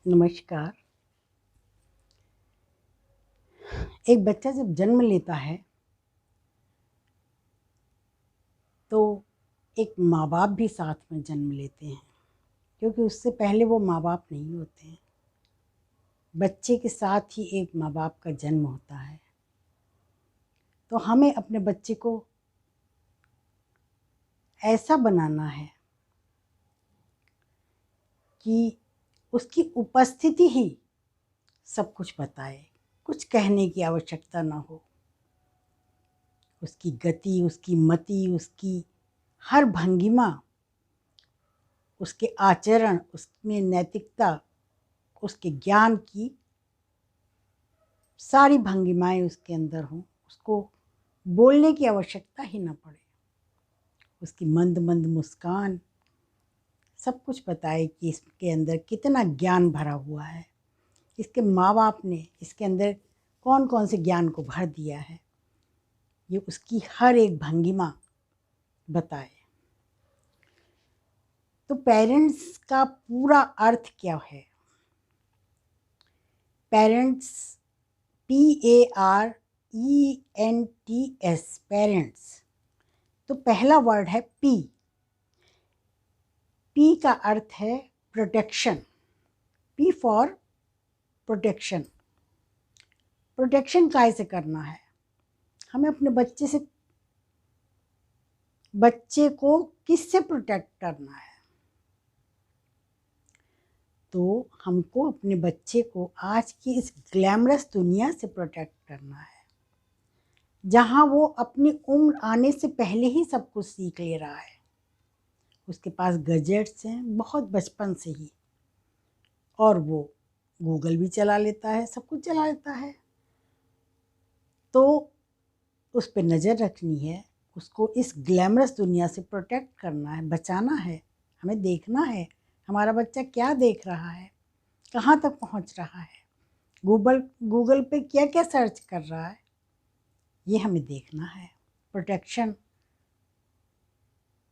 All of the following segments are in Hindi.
नमस्कार। एक बच्चा जब जन्म लेता है तो एक माँ बाप भी साथ में जन्म लेते हैं, क्योंकि उससे पहले वो माँ बाप नहीं होते हैं। बच्चे के साथ ही एक माँ बाप का जन्म होता है। तो हमें अपने बच्चे को ऐसा बनाना है कि उसकी उपस्थिति ही सब कुछ बताए, कुछ कहने की आवश्यकता ना हो। उसकी गति, उसकी मति, उसकी हर भंगिमा, उसके आचरण, उसमें नैतिकता, उसके ज्ञान की सारी भंगिमाएँ उसके अंदर हों। उसको बोलने की आवश्यकता ही ना पड़े। उसकी मंद मंद मुस्कान सब कुछ बताए कि इसके अंदर कितना ज्ञान भरा हुआ है, इसके माँ बाप ने इसके अंदर कौन कौन से ज्ञान को भर दिया है, ये उसकी हर एक भंगिमा बताए। तो पेरेंट्स का पूरा अर्थ क्या है? Parents, PARENTS, parents. तो पहला वर्ड है पी। पी का अर्थ है protection. P for protection. Protection कैसे करना है? हमें अपने बच्चे को किससे प्रोटेक्ट करना है? तो हमको अपने बच्चे को आज की इस ग्लैमरस दुनिया से प्रोटेक्ट करना है, जहाँ वो अपनी उम्र आने से पहले ही सब कुछ सीख ले रहा है। उसके पास गैजेट्स हैं बहुत बचपन से ही, और वो गूगल भी चला लेता है, सब कुछ चला लेता है। तो उस पे नज़र रखनी है, उसको इस ग्लैमरस दुनिया से प्रोटेक्ट करना है, बचाना है। हमें देखना है हमारा बच्चा क्या देख रहा है, कहाँ तक पहुँच रहा है, गूगल पे क्या क्या सर्च कर रहा है, ये हमें देखना है। प्रोटेक्शन,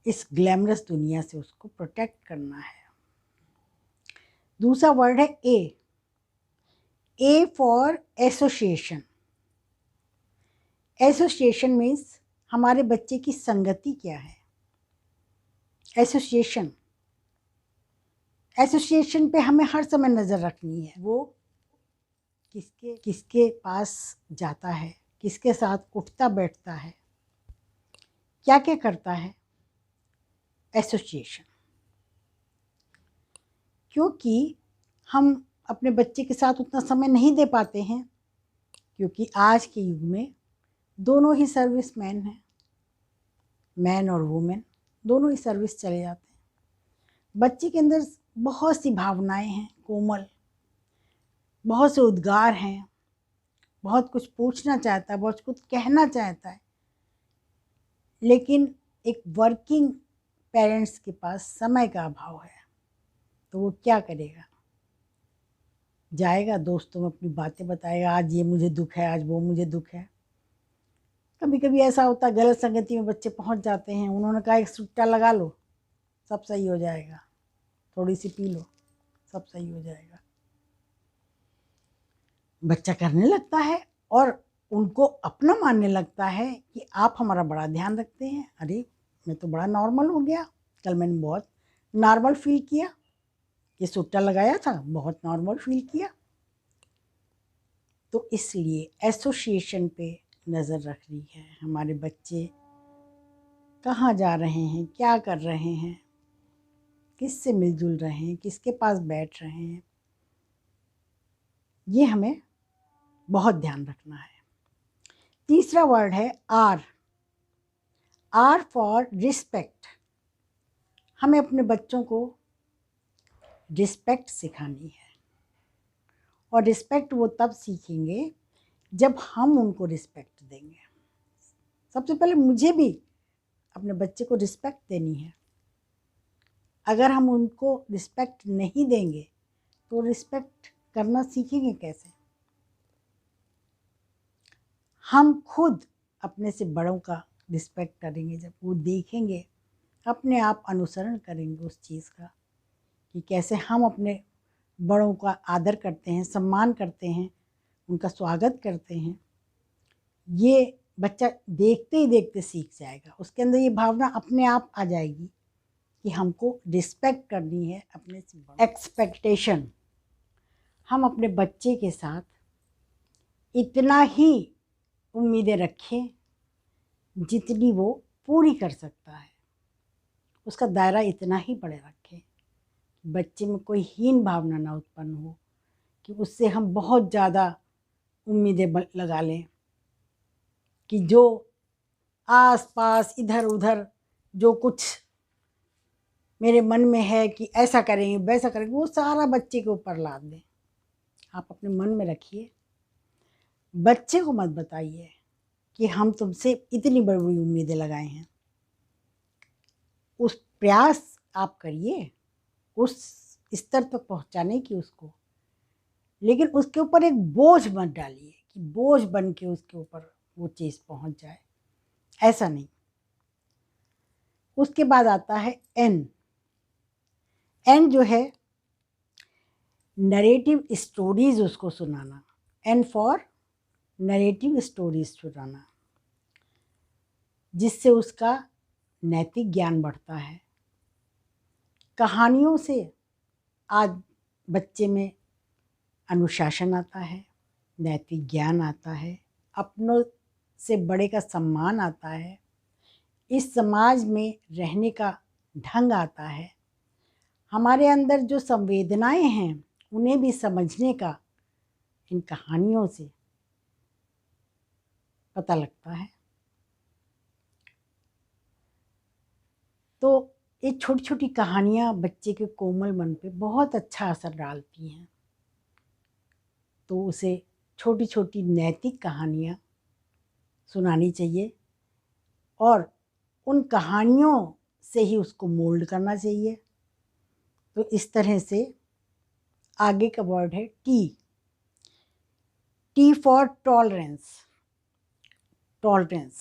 इस ग्लैमरस दुनिया से उसको प्रोटेक्ट करना है। दूसरा वर्ड है A for association. Association means हमारे बच्चे की संगति क्या है। एसोसिएशन पे हमें हर समय नज़र रखनी है। वो किसके किसके पास जाता है, किसके साथ उठता बैठता है, क्या क्या करता है। एसोसिएशन, क्योंकि हम अपने बच्चे के साथ उतना समय नहीं दे पाते हैं, क्योंकि आज के युग में दोनों ही सर्विसमैन हैं, मैन और वुमेन दोनों ही सर्विस चले जाते हैं। बच्चे के अंदर बहुत सी भावनाएं हैं, कोमल, बहुत से उद्गार हैं, बहुत कुछ पूछना चाहता है, बहुत कुछ कहना चाहता है। लेकिन एक वर्किंग पेरेंट्स के पास समय का अभाव है, तो वो क्या करेगा? जाएगा दोस्तों में अपनी बातें बताएगा, आज ये मुझे दुख है, आज वो मुझे दुख है। कभी कभी ऐसा होता है गलत संगति में बच्चे पहुंच जाते हैं, उन्होंने कहा एक सुट्टा लगा लो सब सही हो जाएगा, थोड़ी सी पी लो सब सही हो जाएगा। बच्चा करने लगता है और उनको अपना मानने लगता है कि आप हमारा बड़ा ध्यान रखते हैं। अरे मैं तो बड़ा नॉर्मल हो गया, कल मैंने बहुत नॉर्मल फील किया, ये सुट्टा लगाया था बहुत नॉर्मल फील किया। तो इसलिए एसोसिएशन पे नज़र रखनी है। हमारे बच्चे कहाँ जा रहे हैं, क्या कर रहे हैं, किससे मिलजुल रहे हैं, किसके पास बैठ रहे हैं, ये हमें बहुत ध्यान रखना है। तीसरा वर्ड है आर फॉर रिस्पेक्ट। हमें अपने बच्चों को रिस्पेक्ट सिखानी है, और रिस्पेक्ट वो तब सीखेंगे जब हम उनको रिस्पेक्ट देंगे। सबसे पहले मुझे भी अपने बच्चे को रिस्पेक्ट देनी है। अगर हम उनको रिस्पेक्ट नहीं देंगे तो रिस्पेक्ट करना सीखेंगे कैसे? हम खुद अपने से बड़ों का रिस्पेक्ट करेंगे जब वो देखेंगे, अपने आप अनुसरण करेंगे उस चीज़ का कि कैसे हम अपने बड़ों का आदर करते हैं, सम्मान करते हैं, उनका स्वागत करते हैं, ये बच्चा देखते ही देखते सीख जाएगा। उसके अंदर ये भावना अपने आप आ जाएगी कि हमको रिस्पेक्ट करनी है अपने से बड़ों। एक्सपेक्टेशन, हम अपने बच्चे के साथ इतना ही उम्मीदें रखें जितनी वो पूरी कर सकता है, उसका दायरा इतना ही बड़े रखें, बच्चे में कोई हीन भावना ना उत्पन्न हो कि उससे हम बहुत ज़्यादा उम्मीदें लगा लें कि जो आस पास इधर उधर जो कुछ मेरे मन में है कि ऐसा करेंगे वैसा करेंगे, वो सारा बच्चे के ऊपर लाद दें। आप अपने मन में रखिए, बच्चे को मत बताइए कि हम तुमसे इतनी बड़ी बड़ी उम्मीदें लगाए हैं। उस प्रयास आप करिए उस स्तर तक पहुंचाने की उसको, लेकिन उसके ऊपर एक बोझ मत डालिए कि बोझ बन के उसके ऊपर वो चीज़ पहुंच जाए, ऐसा नहीं। उसके बाद आता है एन। एन जो है नरेटिव स्टोरीज उसको सुनाना। एन फॉर नरेटिव स्टोरीज सुनाना, जिससे उसका नैतिक ज्ञान बढ़ता है। कहानियों से आज बच्चे में अनुशासन आता है, नैतिक ज्ञान आता है, अपनों से बड़े का सम्मान आता है, इस समाज में रहने का ढंग आता है। हमारे अंदर जो संवेदनाएं हैं उन्हें भी समझने का इन कहानियों से पता लगता है। तो ये छोटी छोटी कहानियाँ बच्चे के कोमल मन पे बहुत अच्छा असर डालती हैं। तो उसे छोटी छोटी नैतिक कहानियाँ सुनानी चाहिए और उन कहानियों से ही उसको मोल्ड करना चाहिए। तो इस तरह से आगे का वर्ड है T. T for tolerance. Tolerance,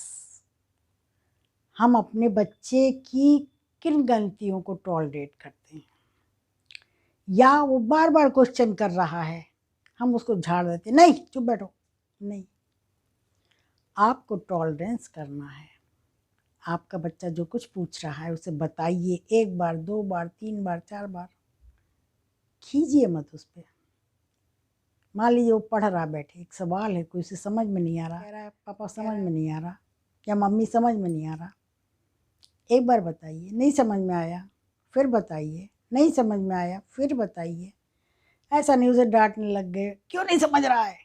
हम अपने बच्चे की किन गलतियों को टॉलरेट करते हैं, या वो बार बार क्वेश्चन कर रहा है, हम उसको झाड़ देते, नहीं चुप बैठो। नहीं, आपको टॉलरेंस करना है। आपका बच्चा जो कुछ पूछ रहा है उसे बताइए, 1 बार 2 बार 3 बार 4 बार, खींचिए मत उस पर। मान लीजिए वो पढ़ रहा बैठे, एक सवाल है, कोई उसे समझ में नहीं आ रहा, कह रहा है पापा समझ में नहीं आ रहा या मम्मी समझ में नहीं आ रहा, एक बार बताइए, नहीं समझ में आया फिर बताइए, नहीं समझ में आया फिर बताइए। ऐसा नहीं उसे डांटने लग गए, क्यों नहीं समझ रहा है।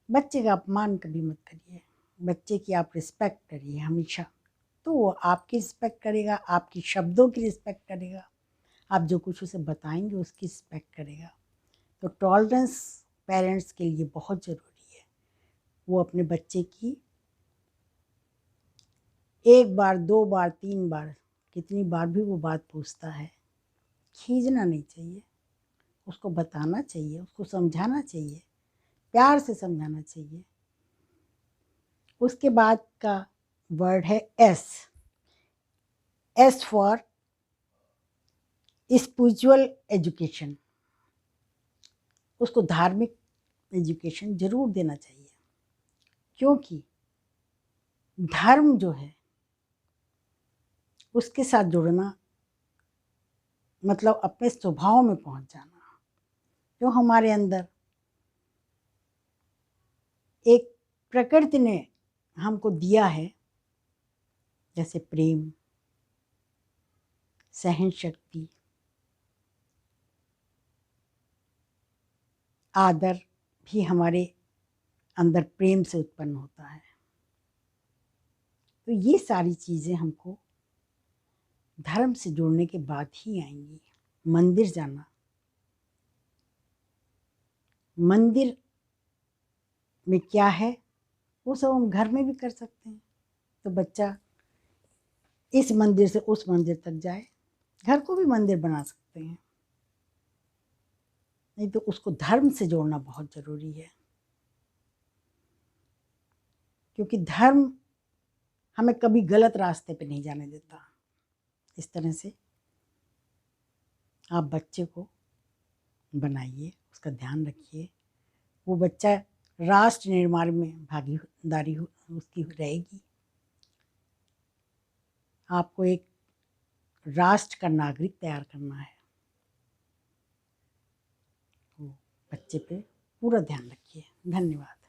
बच्चे का अपमान कभी मत करिए, बच्चे की आप रिस्पेक्ट करिए हमेशा, तो वो आपकी रिस्पेक्ट करेगा, आपकी शब्दों की रिस्पेक्ट करेगा, आप जो कुछ उसे बताएंगे उसकी रिस्पेक्ट करेगा। तो टॉलरेंस पेरेंट्स के लिए बहुत ज़रूरी है। वो अपने बच्चे की 1 बार 2 बार 3 बार, कितनी बार भी वो बात पूछता है, खींचना नहीं चाहिए, उसको बताना चाहिए, उसको समझाना चाहिए, प्यार से समझाना चाहिए। उसके बाद का वर्ड है S. S for spiritual education. उसको धार्मिक एजुकेशन ज़रूर देना चाहिए, क्योंकि धर्म जो है उसके साथ जुड़ना मतलब अपने स्वभाव में पहुंच जाना। जो हमारे अंदर एक प्रकृति ने हमको दिया है, जैसे प्रेम, सहन शक्ति, आदर भी हमारे अंदर प्रेम से उत्पन्न होता है। तो ये सारी चीज़ें हमको धर्म से जुड़ने के बाद ही आएंगी। मंदिर जाना, मंदिर में क्या है वो सब हम घर में भी कर सकते हैं। तो बच्चा इस मंदिर से उस मंदिर तक जाए, घर को भी मंदिर बना सकते हैं। नहीं तो उसको धर्म से जोड़ना बहुत ज़रूरी है, क्योंकि धर्म हमें कभी गलत रास्ते पे नहीं जाने देता। इस तरह से आप बच्चे को बनाइए, उसका ध्यान रखिए। वो बच्चा राष्ट्र निर्माण में भागीदारी उसकी रहेगी। आपको एक राष्ट्र का नागरिक तैयार करना है, तो बच्चे पे पूरा ध्यान रखिए। धन्यवाद।